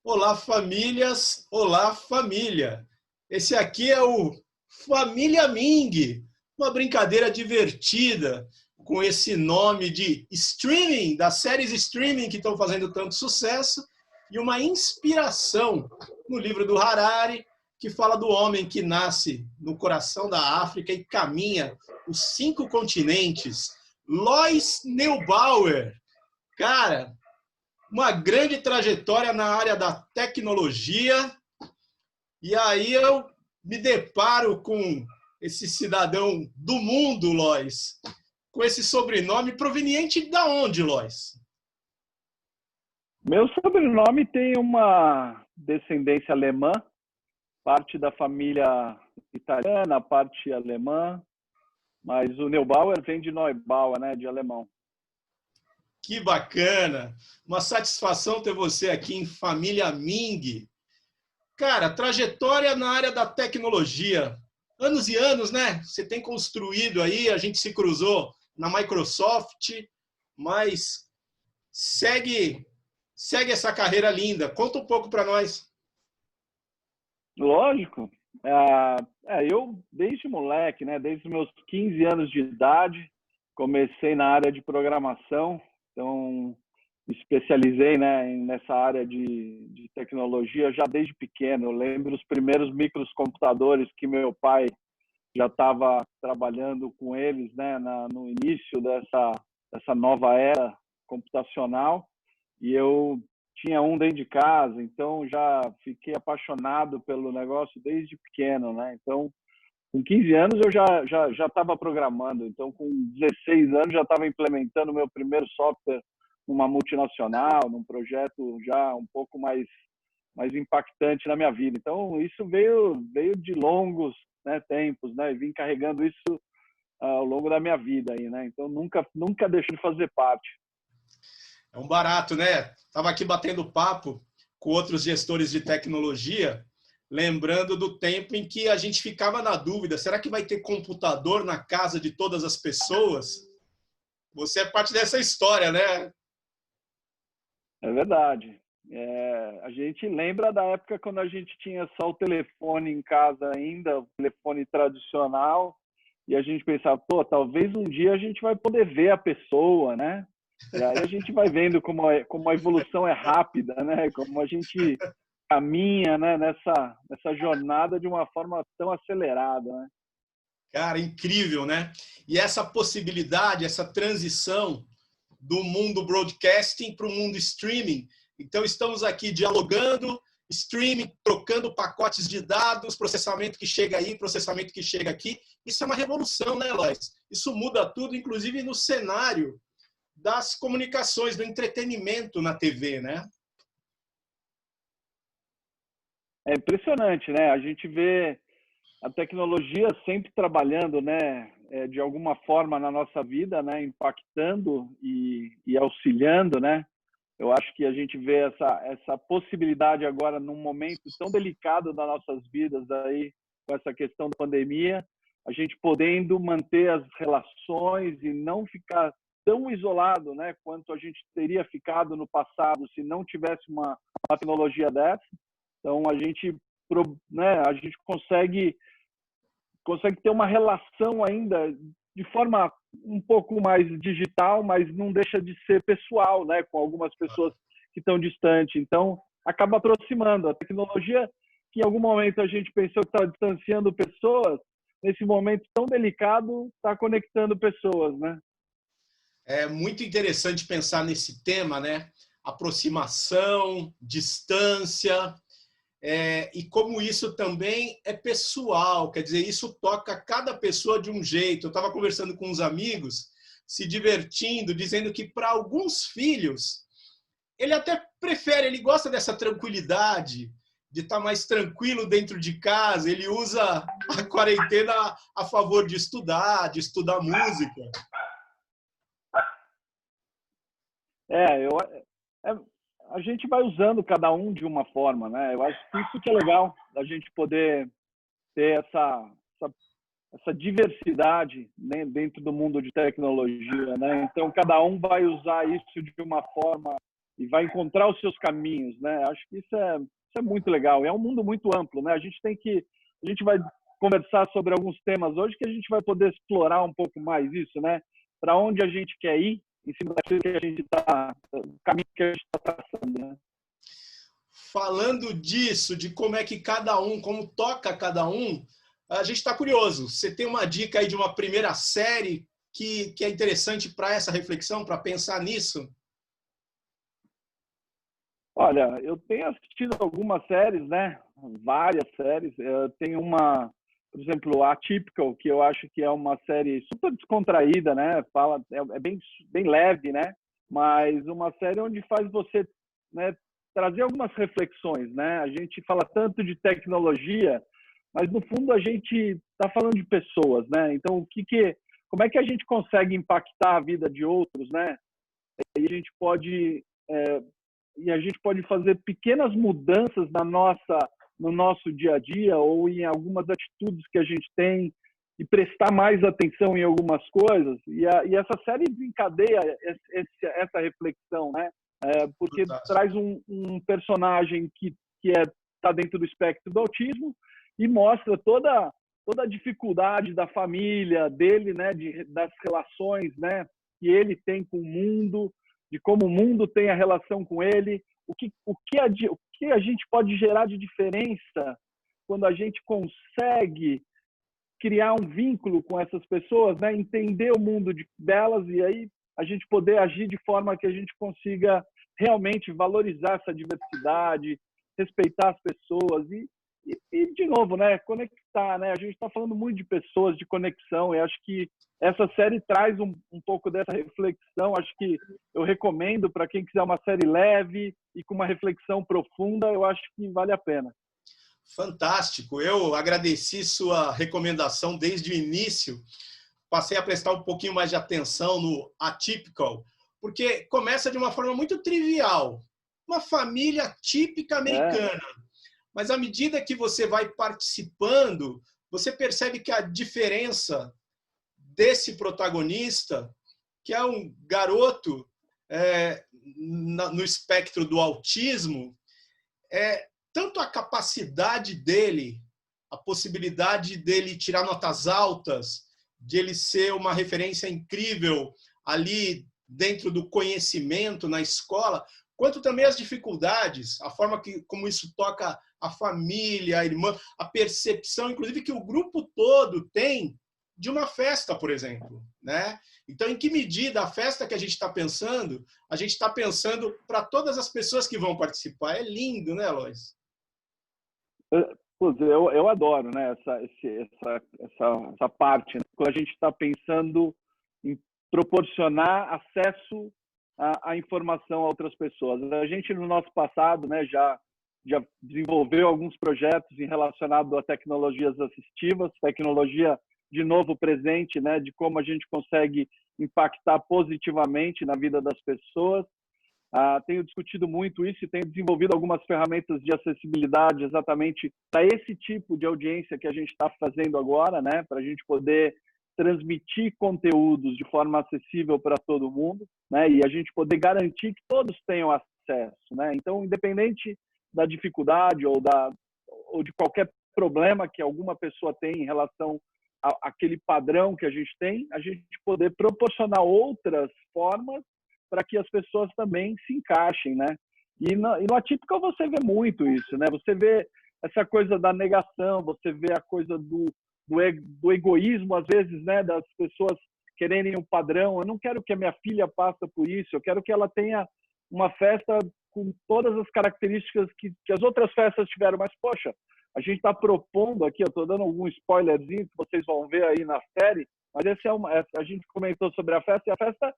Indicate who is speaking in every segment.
Speaker 1: Olá, famílias! Olá, família! Esse aqui é o Família Ming, uma brincadeira divertida com esse nome de streaming, das séries streaming que estão fazendo tanto sucesso, e uma inspiração no livro do Harari, que fala do homem que nasce no coração da África e caminha os 5 continentes. Lois Neubauer. Cara, uma grande trajetória na área da tecnologia, e aí eu me deparo com esse cidadão do mundo, Lois, com esse sobrenome proveniente da onde, Lois?
Speaker 2: Meu sobrenome tem uma descendência alemã, parte da família italiana, parte alemã, mas o Neubauer vem de Neubauer, né, de alemão.
Speaker 1: Que bacana! Uma satisfação ter você aqui em Família Ming. Cara, trajetória na área da tecnologia. Anos e anos, né? Você tem construído aí, a gente se cruzou na Microsoft, mas segue essa carreira linda. Conta um pouco para nós.
Speaker 2: Lógico, eu desde moleque, né, desde os meus 15 anos de idade, comecei na área de programação, então me especializei, né, nessa área de tecnologia já desde pequeno. Eu lembro os primeiros microcomputadores que meu pai já estava trabalhando com eles, né, no início dessa nova era computacional, e eu tinha um dentro de casa, então já fiquei apaixonado pelo negócio desde pequeno, né? Então, com 15 anos eu já estava programando, então com 16 anos já estava implementando o meu primeiro software numa multinacional, num projeto já um pouco mais impactante na minha vida. Então, isso veio de longos, né, tempos, né? E vim carregando isso ao longo da minha vida aí, né? Então, nunca deixo de fazer parte.
Speaker 1: É um barato, né? Estava aqui batendo papo com outros gestores de tecnologia, lembrando do tempo em que a gente ficava na dúvida: será que vai ter computador na casa de todas as pessoas? Você é parte dessa história, né?
Speaker 2: É verdade. A gente lembra da época quando a gente tinha só o telefone em casa ainda, o telefone tradicional, e a gente pensava, pô, talvez um dia a gente vai poder ver a pessoa, né? E aí a gente vai vendo como a evolução é rápida, né? Como a gente caminha, né, nessa jornada de uma forma tão acelerada, né?
Speaker 1: Cara, incrível, né? E essa possibilidade, essa transição do mundo broadcasting para o mundo streaming. Então, estamos aqui dialogando, streaming, trocando pacotes de dados, processamento que chega aí, processamento que chega aqui. Isso é uma revolução, né, Lois? Isso muda tudo, inclusive no cenário das comunicações, do entretenimento na TV, né?
Speaker 2: É impressionante, né? A gente vê a tecnologia sempre trabalhando, né, de alguma forma na nossa vida, né, impactando e auxiliando, né. Eu acho que a gente vê essa possibilidade agora num momento tão delicado das nossas vidas aí, com essa questão da pandemia, a gente podendo manter as relações e não ficar tão isolado, né, quanto a gente teria ficado no passado se não tivesse uma tecnologia dessa. Então a gente consegue ter uma relação ainda de forma um pouco mais digital, mas não deixa de ser pessoal, né, com algumas pessoas que estão distantes. Então, acaba aproximando. A tecnologia, que em algum momento a gente pensou que estava distanciando pessoas, nesse momento tão delicado, está conectando pessoas, né?
Speaker 1: É muito interessante pensar nesse tema, né? Aproximação, distância, e como isso também é pessoal, quer dizer, isso toca cada pessoa de um jeito. Eu estava conversando com uns amigos, se divertindo, dizendo que para alguns filhos, ele até prefere, ele gosta dessa tranquilidade, de estar mais tranquilo dentro de casa, ele usa a quarentena a favor de estudar música.
Speaker 2: É, eu, é, a gente vai usando cada um de uma forma, né? Eu acho que isso que é legal, a gente poder ter essa diversidade, né, dentro do mundo de tecnologia, né? Então cada um vai usar isso de uma forma e vai encontrar os seus caminhos, né? Acho que isso é muito legal. É um mundo muito amplo, né? A gente vai conversar sobre alguns temas hoje que a gente vai poder explorar um pouco mais isso, né? Para onde a gente quer ir, em cima daquilo que a gente está, o caminho que a gente está traçando, né?
Speaker 1: Falando disso, de como é que cada um, como toca cada um, a gente está curioso. Você tem uma dica aí de uma primeira série que é interessante para essa reflexão, para pensar nisso?
Speaker 2: Olha, eu tenho assistido algumas séries, né? Várias séries. Eu tenho uma, por exemplo, Atypical, que eu acho que é uma série super descontraída, né? É bem leve, né? Mas uma série onde faz você, né, trazer algumas reflexões, né? A gente fala tanto de tecnologia, mas no fundo a gente está falando de pessoas, né? Então, como é que a gente consegue impactar a vida de outros, né? E a gente pode fazer pequenas mudanças no nosso dia a dia ou em algumas atitudes que a gente tem e prestar mais atenção em algumas coisas. E essa série desencadeia essa reflexão, né? Porque
Speaker 1: Fantástico.
Speaker 2: traz um personagem que está dentro do espectro do autismo e mostra toda a dificuldade da família dele, né? Das relações, né? Que ele tem com o mundo, de como o mundo tem a relação com ele, o que a gente pode gerar de diferença quando a gente consegue criar um vínculo com essas pessoas, né? Entender o mundo delas e aí a gente poder agir de forma que a gente consiga realmente valorizar essa diversidade, respeitar as pessoas e de novo, né? Conectar, né? A gente está falando muito de pessoas, de conexão, e acho que essa série traz um pouco dessa reflexão. Acho que eu recomendo para quem quiser uma série leve e com uma reflexão profunda, eu acho que vale a pena.
Speaker 1: Fantástico. Eu agradeci sua recomendação desde o início. Passei a prestar um pouquinho mais de atenção no Atypical, porque começa de uma forma muito trivial. Uma família típica americana. Mas à medida que você vai participando, você percebe que a diferença desse protagonista, que é um garoto no espectro do autismo, é tanto a capacidade dele, a possibilidade dele tirar notas altas, de ele ser uma referência incrível ali dentro do conhecimento na escola, quanto também as dificuldades, a forma como isso toca a família, a irmã, a percepção, inclusive, que o grupo todo tem de uma festa, por exemplo, né? Então, em que medida a festa que a gente está pensando para todas as pessoas que vão participar? É lindo, né, Lois?
Speaker 2: Eu adoro, né, essa parte, né? Quando a gente está pensando em proporcionar acesso à informação a outras pessoas. A gente, no nosso passado, né, já desenvolveu alguns projetos relacionados a tecnologias assistivas, tecnologia, de novo, presente, né, de como a gente consegue impactar positivamente na vida das pessoas. Tenho discutido muito isso e tenho desenvolvido algumas ferramentas de acessibilidade exatamente para esse tipo de audiência que a gente está fazendo agora, né? Para a gente poder transmitir conteúdos de forma acessível para todo mundo, né? E a gente poder garantir que todos tenham acesso, né? Então, independente da dificuldade ou de qualquer problema que alguma pessoa tem em relação àquele padrão que a gente tem, a gente poder proporcionar outras formas para que as pessoas também se encaixem, né? E no Atypical você vê muito isso, né? Você vê essa coisa da negação, você vê a coisa do egoísmo, às vezes, né? Das pessoas quererem um padrão. Eu não quero que a minha filha passe por isso, eu quero que ela tenha uma festa com todas as características que as outras festas tiveram. Mas, poxa, a gente está propondo aqui, eu estou dando algum spoilerzinho que vocês vão ver aí na série, mas a gente comentou sobre a festa, e a festa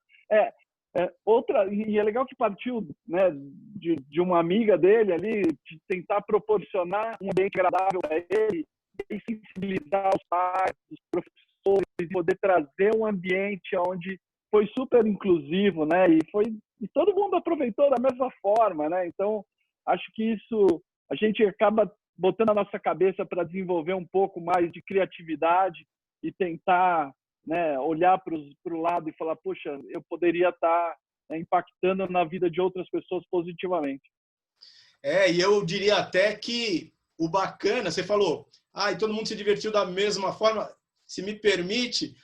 Speaker 2: outra, e é legal que partiu, né, de uma amiga dele ali, de tentar proporcionar um ambiente agradável para ele, e sensibilizar os pais, os professores, poder trazer um ambiente onde foi super inclusivo, né, e todo mundo aproveitou da mesma forma, né. Então, acho que isso a gente acaba botando a nossa cabeça para desenvolver um pouco mais de criatividade e tentar, né, olhar para o lado e falar, poxa, eu poderia estar né, impactando na vida de outras pessoas positivamente.
Speaker 1: E eu diria até que o bacana, você falou, e todo mundo se divertiu da mesma forma, se me permite,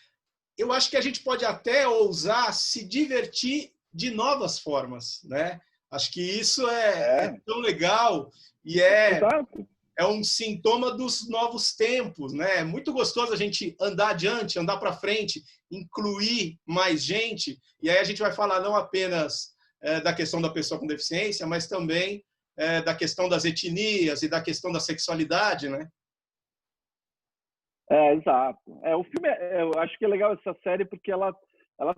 Speaker 1: eu acho que a gente pode até ousar se divertir de novas formas, né? Acho que isso é tão legal e
Speaker 2: Exato.
Speaker 1: é um sintoma dos novos tempos, né? É muito gostoso a gente andar adiante, andar para frente, incluir mais gente, e aí a gente vai falar não apenas da questão da pessoa com deficiência, mas também da questão das etnias e da questão da sexualidade, né?
Speaker 2: Exato. O filme, eu acho que é legal essa série porque ela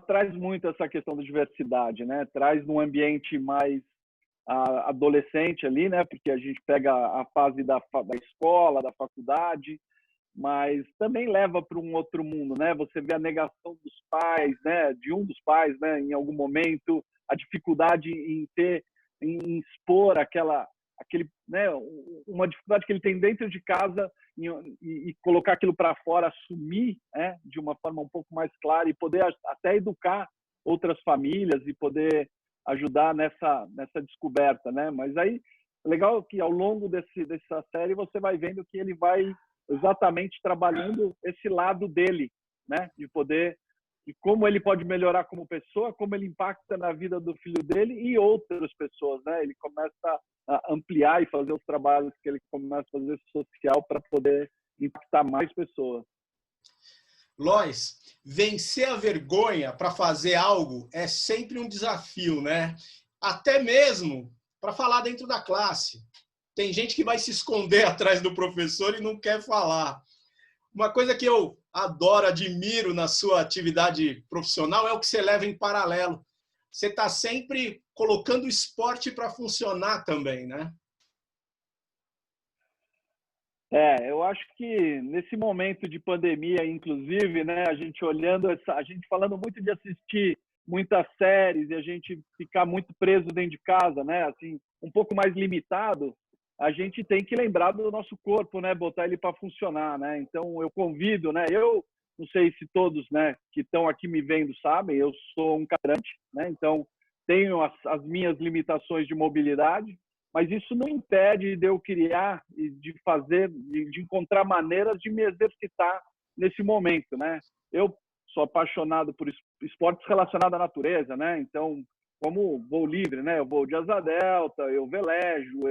Speaker 2: traz muito essa questão da diversidade, né? Traz num ambiente mais adolescente ali, né? Porque a gente pega a fase da escola, da faculdade, mas também leva para um outro mundo, né? Você vê a negação dos pais, né? De um dos pais, né? Em algum momento, a dificuldade em expor aquele, né? Uma dificuldade que ele tem dentro de casa e colocar aquilo para fora, assumir, né? De uma forma um pouco mais clara e poder até educar outras famílias e poder ajudar nessa descoberta, né? Mas aí, legal que ao longo dessa série você vai vendo que ele vai exatamente trabalhando esse lado dele, né? De como ele pode melhorar como pessoa, como ele impacta na vida do filho dele e outras pessoas, né? Ele começa a ampliar e fazer os trabalhos que ele começa a fazer social para poder impactar mais pessoas.
Speaker 1: Lois, vencer a vergonha para fazer algo é sempre um desafio, né? Até mesmo para falar dentro da classe. Tem gente que vai se esconder atrás do professor e não quer falar. Uma coisa que eu adoro, admiro na sua atividade profissional é o que você leva em paralelo. Você está sempre colocando o esporte para funcionar também, né?
Speaker 2: Eu acho que nesse momento de pandemia, inclusive, né, a gente falando muito de assistir muitas séries e a gente ficar muito preso dentro de casa, né, assim, um pouco mais limitado, a gente tem que lembrar do nosso corpo, né, botar ele para funcionar, né. Então eu convido, né, eu não sei se todos, né, que estão aqui me vendo sabem, eu sou um cadeirante, né, então tenho as minhas limitações de mobilidade. Mas isso não impede de eu criar e de fazer, de encontrar maneiras de me exercitar nesse momento, né? Eu sou apaixonado por esportes relacionados à natureza, né? Então, como voo livre, né? Eu vou de asa delta, eu velejo,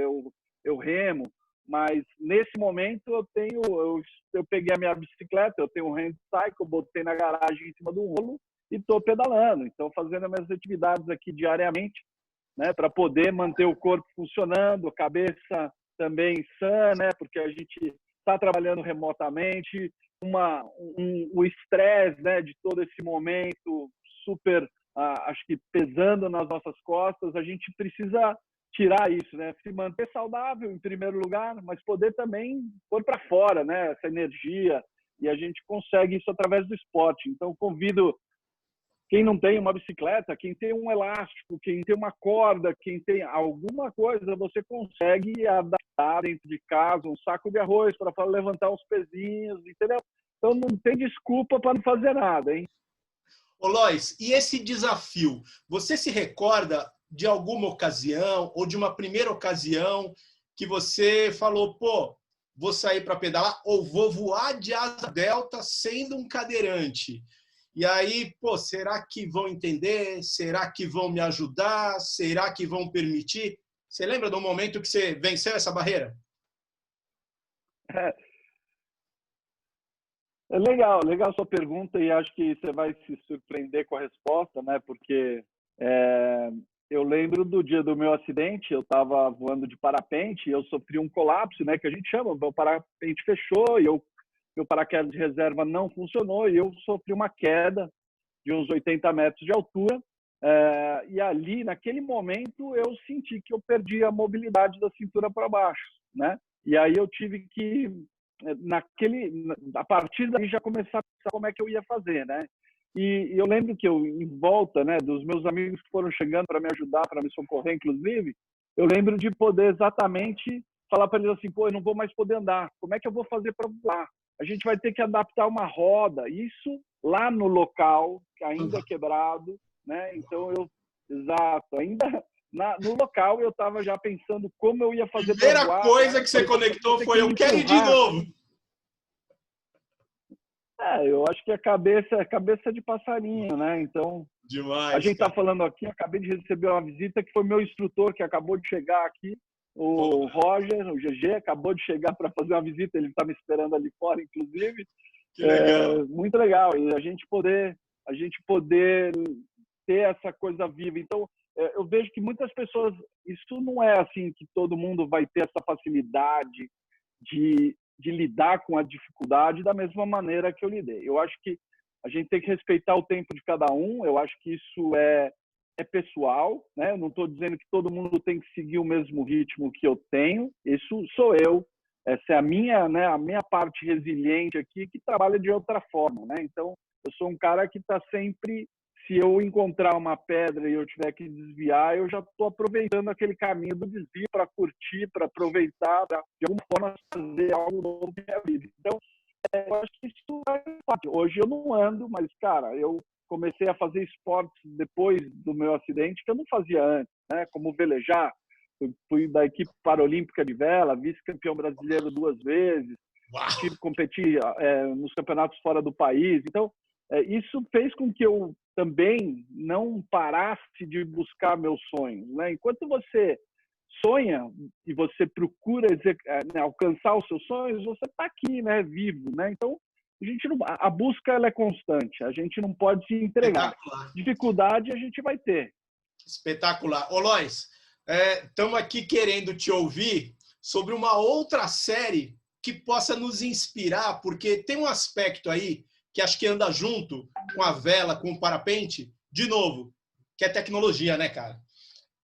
Speaker 2: eu remo, mas nesse momento eu peguei a minha bicicleta, eu tenho um handcycle, botei na garagem em cima do rolo e estou pedalando. Então, fazendo as minhas atividades aqui diariamente, né, para poder manter o corpo funcionando, a cabeça também sã, né, porque a gente está trabalhando remotamente, o estresse, né, de todo esse momento super, acho que pesando nas nossas costas, a gente precisa tirar isso, né, se manter saudável em primeiro lugar, mas poder também pôr para fora, né, essa energia, e a gente consegue isso através do esporte. Então, convido quem não tem uma bicicleta, quem tem um elástico, quem tem uma corda, quem tem alguma coisa, você consegue adaptar dentro de casa um saco de arroz para levantar uns pezinhos, entendeu? Então não tem desculpa para não fazer nada, hein?
Speaker 1: Ô Lois, e esse desafio? Você se recorda de alguma ocasião ou de uma primeira ocasião que você falou, pô, vou sair para pedalar ou vou voar de asa delta sendo um cadeirante? E aí, pô, será que vão entender? Será que vão me ajudar? Será que vão permitir? Você lembra do momento que você venceu essa barreira?
Speaker 2: É legal a sua pergunta e acho que você vai se surpreender com a resposta, né? Porque eu lembro do dia do meu acidente, eu estava voando de parapente e eu sofri um colapso, né? Que a gente chama, o parapente fechou e meu paraquedas de reserva não funcionou e eu sofri uma queda de uns 80 metros de altura. E ali, naquele momento, eu senti que eu perdi a mobilidade da cintura para baixo, né? E aí eu tive que, a partir daí, já começar a pensar como é que eu ia fazer, né? E eu lembro que eu, em volta, né, dos meus amigos que foram chegando para me ajudar, para me socorrer, inclusive, eu lembro de poder exatamente falar para eles assim, pô, eu não vou mais poder andar, como é que eu vou fazer para voar? A gente vai ter que adaptar uma roda, isso lá no local, que ainda é quebrado, né? Então Exato. Ainda no local eu estava já pensando como eu ia fazer.
Speaker 1: A primeira coisa que você conectou foi eu quero ir de novo.
Speaker 2: Eu acho que é cabeça de passarinho, né? Então,
Speaker 1: demais,
Speaker 2: a gente está
Speaker 1: cara.
Speaker 2: falando aqui, acabei de receber uma visita que foi meu instrutor que acabou de chegar aqui, o Roger, o GG, acabou de chegar para fazer uma visita, ele está me esperando ali fora, inclusive.
Speaker 1: Que legal.
Speaker 2: Muito legal, e a gente poder ter essa coisa viva. Então, eu vejo que muitas pessoas, isso não é assim que todo mundo vai ter essa facilidade de lidar com a dificuldade da mesma maneira que eu lidei. Eu acho que a gente tem que respeitar o tempo de cada um, eu acho que isso é pessoal, né? Eu não estou dizendo que todo mundo tem que seguir o mesmo ritmo que eu tenho, isso sou eu, essa é a minha, né, a minha parte resiliente aqui, que trabalha de outra forma, né? Então, eu sou um cara que está sempre, se eu encontrar uma pedra e eu tiver que desviar, eu já estou aproveitando aquele caminho do desvio para curtir, para aproveitar, para, de alguma forma, fazer algo novo na minha vida. Então, eu acho que isso é parte. Hoje eu não ando, mas, cara, eu comecei a fazer esportes depois do meu acidente que eu não fazia antes, né? Como velejar. Fui da equipe paralímpica de vela, vice-campeão brasileiro 2 vezes, competi nos campeonatos fora do país. Então, isso fez com que eu também não parasse de buscar meus sonhos, né? Enquanto você sonha e você procura alcançar os seus sonhos, você está aqui, né, vivo, né? Então, a busca ela é constante, a gente não pode se entregar. Dificuldade a gente vai ter.
Speaker 1: Espetacular. Ô, Lois, estamos aqui querendo te ouvir sobre uma outra série que possa nos inspirar, porque tem um aspecto aí que acho que anda junto com a vela, com o parapente, de novo, que é tecnologia, né, cara?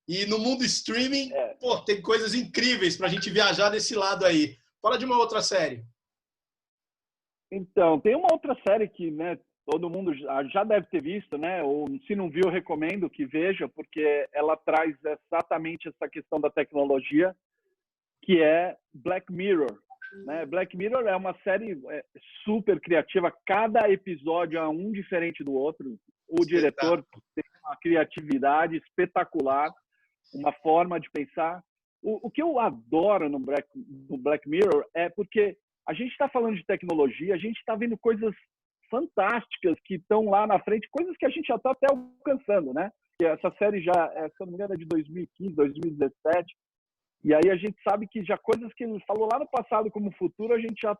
Speaker 1: E no mundo streaming, tem coisas incríveis para a gente viajar desse lado aí. Fala de uma outra série.
Speaker 2: Então, tem uma outra série que, né, todo mundo já deve ter visto, né? Ou se não viu, eu recomendo que veja, porque ela traz exatamente essa questão da tecnologia, que é Black Mirror. Né? Black Mirror é uma série super criativa, cada episódio é um diferente do outro. O diretor tem uma criatividade espetacular, uma forma de pensar. O que eu adoro no Black Mirror é porque a gente está falando de tecnologia, a gente está vendo coisas fantásticas que estão lá na frente, coisas que a gente já está até alcançando, né? Essa série já, se eu não me engano, é de 2015, 2017. E aí a gente sabe que já coisas que ele falou lá no passado como futuro, a gente já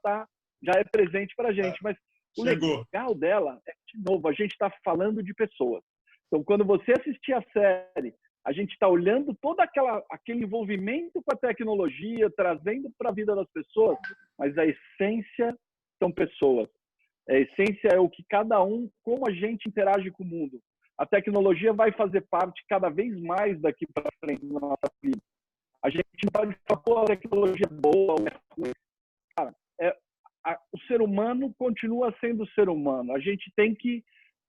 Speaker 2: é presente para a gente. Mas o legal dela é que, de novo, a gente está falando de pessoas. Então, quando você assistir a série, a gente está olhando todo aquele envolvimento com a tecnologia, trazendo para a vida das pessoas, mas a essência são pessoas. A essência é o que cada um, como a gente interage com o mundo. A tecnologia vai fazer parte cada vez mais daqui para frente na nossa vida. A gente não pode falar, pô, a tecnologia é boa ou é ruim. Cara, o ser humano continua sendo ser humano. A gente tem que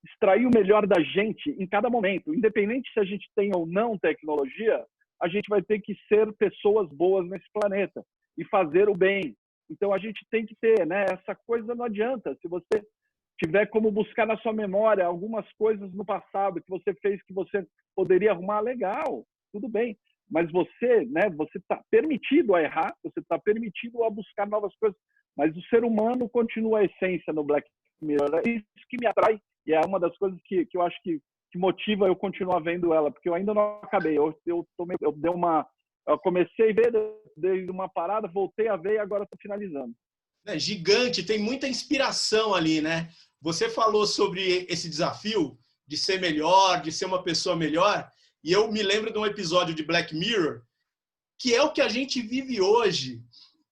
Speaker 2: extrair o melhor da gente em cada momento. Independente se a gente tem ou não tecnologia, a gente vai ter que ser pessoas boas nesse planeta e fazer o bem. Então, a gente tem que ter, né? Essa coisa não adianta. Se você tiver como buscar na sua memória algumas coisas no passado que você fez que você poderia arrumar, legal, tudo bem. Mas você, né? Você está permitido a errar, você está permitido a buscar novas coisas. Mas o ser humano continua a essência no Black Mirror. É isso que me atrai e é uma das coisas que eu acho que motiva eu continuar vendo ela, porque eu ainda não acabei. Eu comecei a ver, dei uma parada, voltei a ver e agora estou finalizando.
Speaker 1: É gigante, tem muita inspiração ali, né? Você falou sobre esse desafio de ser melhor, de ser uma pessoa melhor, e eu me lembro de um episódio de Black Mirror, que é o que a gente vive hoje.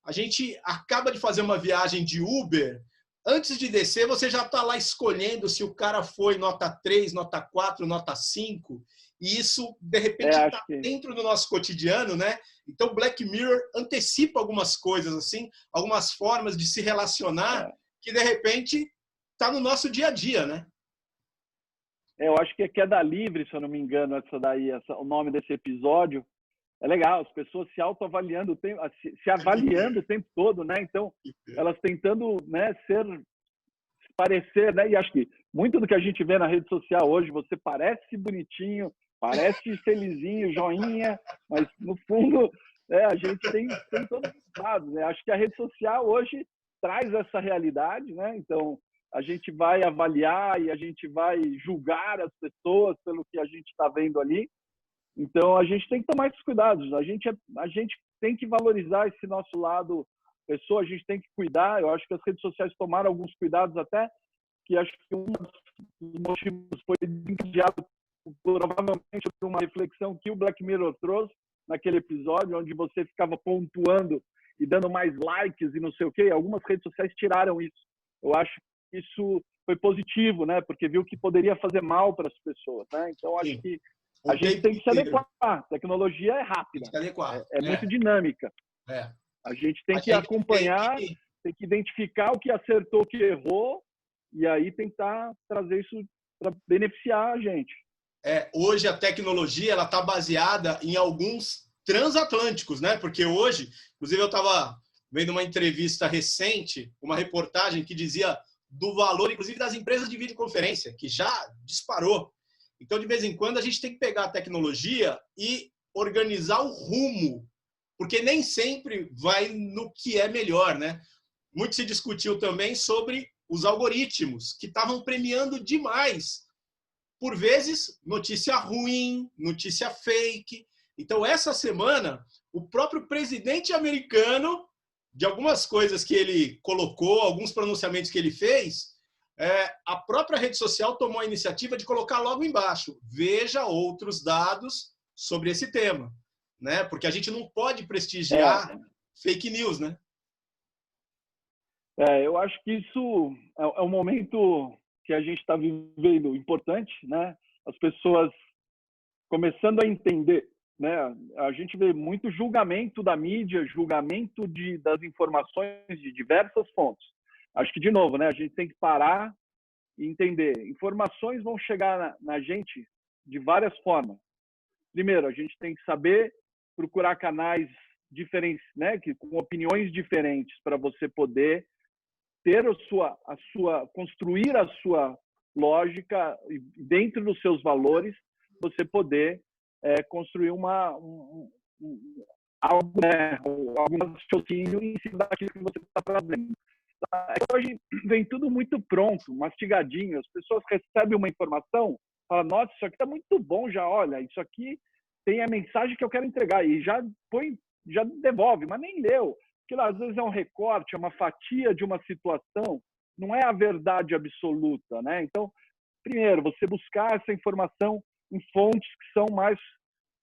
Speaker 1: A gente acaba de fazer uma viagem de Uber, antes de descer, você já está lá escolhendo se o cara foi nota 3, nota 4, nota 5, e isso, de repente, está dentro do nosso cotidiano, né? Então, Black Mirror antecipa algumas coisas, assim, algumas formas de se relacionar, que, de repente, está no nosso dia a dia, né?
Speaker 2: Eu acho que é Queda Livre, se eu não me engano, o nome desse episódio. É legal, as pessoas se autoavaliando, se avaliando o tempo todo, né? Então, elas tentando, né, parecer, né? E acho que muito do que a gente vê na rede social hoje, você parece bonitinho, Parece felizinho, joinha, mas no fundo a gente tem todos os dados, né? Acho que a rede social hoje traz essa realidade, né? Então a gente vai avaliar e a gente vai julgar as pessoas pelo que a gente está vendo ali. Então a gente tem que tomar esses cuidados. A gente tem que valorizar esse nosso lado pessoa, a gente tem que cuidar. Eu acho que as redes sociais tomaram alguns cuidados até, que acho que um dos motivos foi desencadeado provavelmente por uma reflexão que o Black Mirror trouxe naquele episódio, onde você ficava pontuando e dando mais likes e não sei o quê. Algumas redes sociais tiraram isso. Eu acho que isso foi positivo, né? Porque viu que poderia fazer mal para as pessoas, né? Então acho que a gente tem que se adequar. A tecnologia é rápida, é muito dinâmica. A gente tem que acompanhar, tem que identificar o que acertou, o que errou, e aí tentar trazer isso para beneficiar a gente.
Speaker 1: Hoje a tecnologia ela está baseada em alguns transatlânticos, né? Porque hoje, inclusive eu estava vendo uma entrevista recente, uma reportagem que dizia do valor, inclusive, das empresas de videoconferência, que já disparou. Então, de vez em quando, a gente tem que pegar a tecnologia e organizar o rumo, porque nem sempre vai no que é melhor, né? Muito se discutiu também sobre os algoritmos, que estavam premiando demais, por vezes, notícia ruim, notícia fake. Então, essa semana, o próprio presidente americano, de algumas coisas que ele colocou, alguns pronunciamentos que ele fez, a própria rede social tomou a iniciativa de colocar logo embaixo: veja outros dados sobre esse tema, né? Porque a gente não pode prestigiar fake news, né?
Speaker 2: Eu acho que isso é um momento que a gente está vivendo importante, né? As pessoas começando a entender, né? A gente vê muito julgamento da mídia, julgamento das informações de diversas fontes. Acho que, de novo, né? A gente tem que parar e entender. Informações vão chegar na gente de várias formas. Primeiro, a gente tem que saber procurar canais diferentes, né? Com opiniões diferentes, para você poder ter construir a sua lógica dentro dos seus valores, você poder construir algo, né, algum raciocínio em cima daquilo que você está trazendo. Hoje vem tudo muito pronto, mastigadinho. As pessoas recebem uma informação, falam: nossa, isso aqui está muito bom, já olha, isso aqui tem a mensagem que eu quero entregar, e já devolve, mas nem leu. Aquilo às vezes é um recorte, é uma fatia de uma situação, não é a verdade absoluta, né? Então, primeiro, você buscar essa informação em fontes que são mais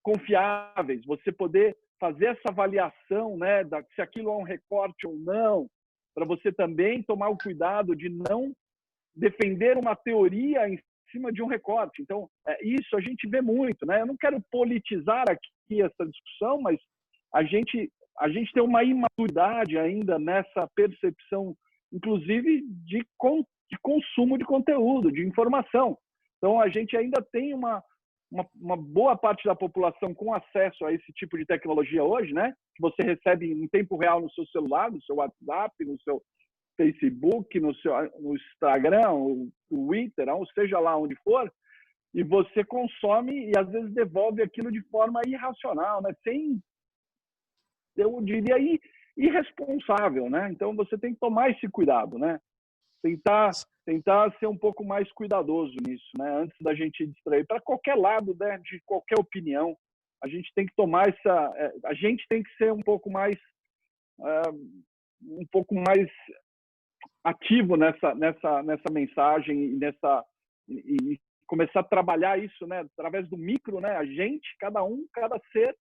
Speaker 2: confiáveis, você poder fazer essa avaliação, né, se aquilo é um recorte ou não, para você também tomar o cuidado de não defender uma teoria em cima de um recorte. Então, isso a gente vê muito, né? Eu não quero politizar aqui essa discussão, mas a gente tem uma imaturidade ainda nessa percepção, inclusive de consumo de conteúdo, de informação. Então, a gente ainda tem uma boa parte da população com acesso a esse tipo de tecnologia hoje, né? Que você recebe em tempo real no seu celular, no seu WhatsApp, no seu Facebook, no Instagram, no Twitter, ou seja lá onde for, e você consome e às vezes devolve aquilo de forma irracional, né? Eu diria irresponsável, né? Então você tem que tomar esse cuidado, né? Tentar ser um pouco mais cuidadoso nisso, né? Antes da gente distrair para qualquer lado, né? De qualquer opinião, a gente tem que tomar a gente tem que ser um pouco mais ativo nessa mensagem e começar a trabalhar isso, né? Através do micro, né? A gente, cada ser,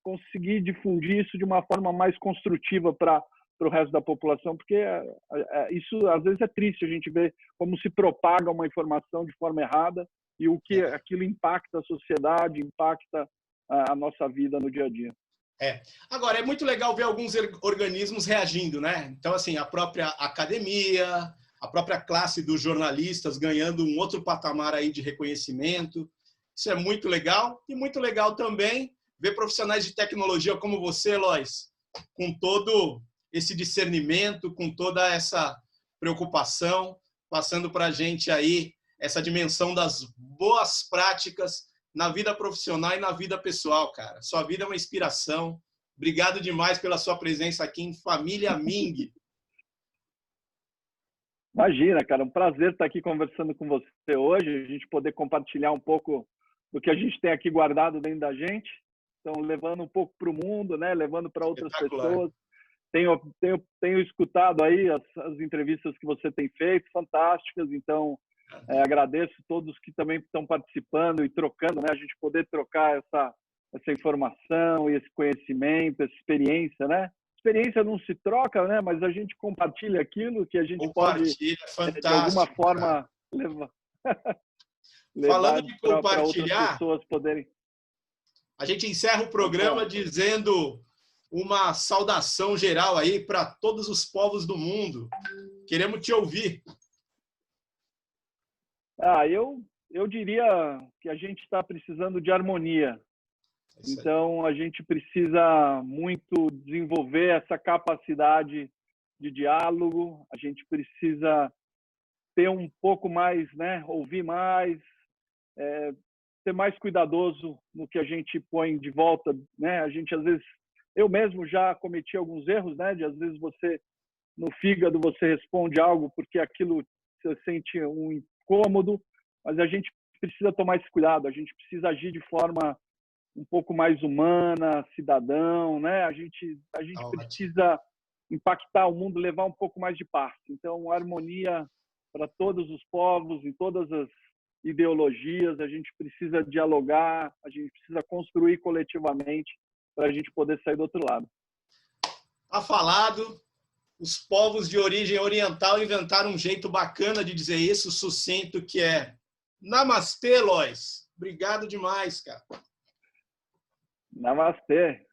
Speaker 2: conseguir difundir isso de uma forma mais construtiva para o resto da população, porque isso às vezes é triste a gente ver como se propaga uma informação de forma errada e o que aquilo impacta a sociedade, impacta a nossa vida no dia a dia.
Speaker 1: Agora, é muito legal ver alguns organismos reagindo, né? Então, assim, a própria academia, a própria classe dos jornalistas ganhando um outro patamar aí de reconhecimento. Isso é muito legal. E muito legal também ver profissionais de tecnologia como você, Lois, com todo esse discernimento, com toda essa preocupação, passando para a gente aí essa dimensão das boas práticas na vida profissional e na vida pessoal, cara. Sua vida é uma inspiração. Obrigado demais pela sua presença aqui em Família Ming.
Speaker 2: Imagina, cara, um prazer estar aqui conversando com você hoje, a gente poder compartilhar um pouco do que a gente tem aqui guardado dentro da gente. Então, levando um pouco para o mundo, né? Levando para outras pessoas. Tenho escutado aí as entrevistas que você tem feito, fantásticas. Então, agradeço todos que também estão participando e trocando, né? A gente poder trocar essa informação e esse conhecimento, essa experiência, né? Experiência não se troca, né? Mas a gente compartilha aquilo que a gente pode, de alguma forma, levar
Speaker 1: Falando de compartilhar,
Speaker 2: outras pessoas poderem.
Speaker 1: A gente encerra o programa dizendo uma saudação geral aí para todos os povos do mundo. Queremos te ouvir.
Speaker 2: Eu diria que a gente está precisando de harmonia. Então, a gente precisa muito desenvolver essa capacidade de diálogo. A gente precisa ter um pouco mais, né? Ouvir mais, ser mais cuidadoso no que a gente põe de volta, né? A gente, às vezes, eu mesmo já cometi alguns erros, né? De, às vezes, no fígado, você responde algo porque aquilo você sente um incômodo, mas a gente precisa tomar esse cuidado, a gente precisa agir de forma um pouco mais humana, cidadão, né? A gente precisa impactar o mundo, levar um pouco mais de paz. Então, harmonia para todos os povos, em todas as ideologias, a gente precisa dialogar, a gente precisa construir coletivamente para a gente poder sair do outro lado.
Speaker 1: Tá falado. Os povos de origem oriental inventaram um jeito bacana de dizer isso, sucinto, que é Namastê, Lois. Obrigado demais, cara.
Speaker 2: Namastê.